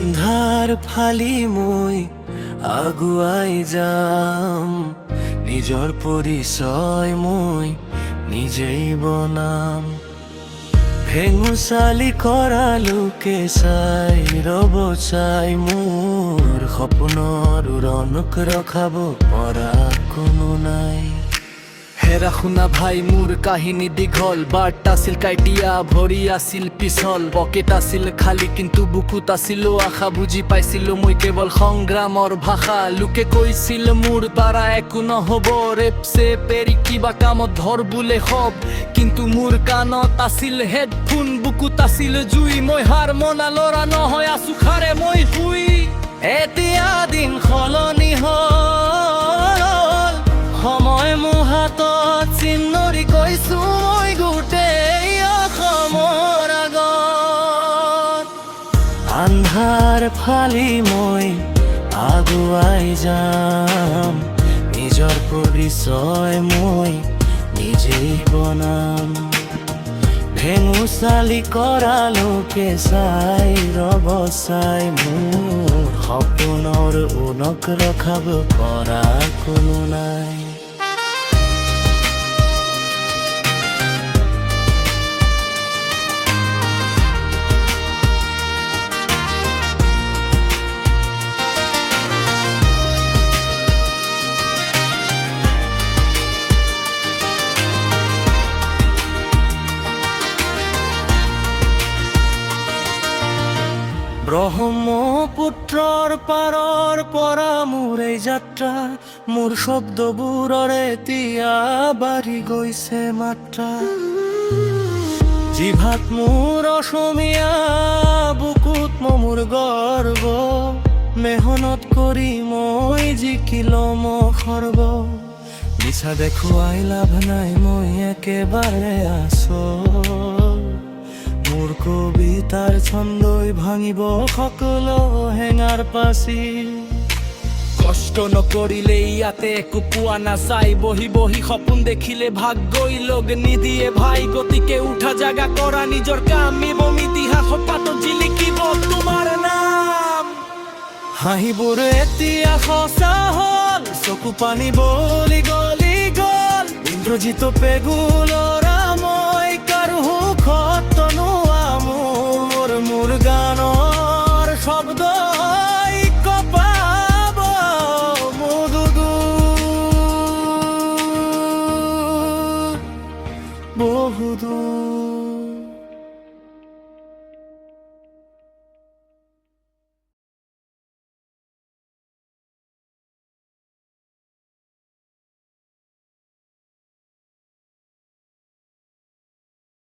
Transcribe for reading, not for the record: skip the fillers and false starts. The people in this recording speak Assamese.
আন্ধাৰ ফালি মই আগুৱাই যাম, নিজৰ পৰিচয় মই নিজেই বনাম। ভেঙুচালি কৰা লোকে চাই ৰব চাই, মোৰ সপোনৰ উৰণক ৰখাব পৰা কোনো নাই। হেৰা শুনা ভাই মোৰ কাহিনী দীঘল, বাট আছিল কাইটিয়া ভৰি আছিল পিছল। পকেট আছিল খালী কিন্তু বুকুত আছিল আশা, বুজি পাইছিলো মই কেৱল সংগ্ৰামৰ ভাষা। লোকে কৈছিল মোৰ দ্বাৰা একো নহব, ৰেপছে পেৰি কিবা কামত ধৰ বোলে হব। কিন্তু মোৰ কাণত আছিল হেডফোন, বুকুত আছিল জুই। মই হাৰ মনা লৰা নহয়, আছো খাৰে মই শুই। এতিয়া দিন সলনি হ'ল, সময় মোৰ হাতত চিন্নৰি কৈছো মই গোটেই অসমৰ আগত। আন্ধাৰ ফালি মই আগুৱাই যাম, নিজৰ পৰিচয় মই নিজেই বনাম। ভেঙুচালি কৰা লোকে চাই ৰব চাই, মোৰ সপোনৰ উৰণক ৰখাব পৰা কোনো নাই। ব্ৰহ্মপুত্ৰৰ পাৰৰ পৰা মোৰ এই যাত্ৰা, মোৰ শব্দবোৰৰ এতিয়া বাঢ়ি গৈছে মাত্ৰা। জিভাত মোৰ অসমীয়া, বুকুত মোৰ গৰ্ব, মেহনত কৰি মই জিকিলম সৰ্ব। মিছা দেখুৱাই লাভ নাই, মই একেবাৰে আচল। মোৰ কবিতাৰ ছন্দই ভাঙিব সকলো হেঙাৰ পাচি। কষ্ট নকৰিলে ইয়াতে একো পোৱা নাযায়, বহি বহি সপোন দেখিলে ভাগ্যই লগ নিদিয়ে ভাই। গতিকে উঠা জাগা কৰা নিজৰ কাম, এবং ইতিহাসত পাতত জিলিকিব তোমাৰ নাম। হাঁহিবোৰ এতিয়া সঁচা হ'ল, চকু পানী বলি গলি গল। ইন্দ্ৰজিত পেগুলৰ মই কাৰো সুখত তনোৱা, মোৰ গানৰ শব্দ কপাব বহুদূৰ।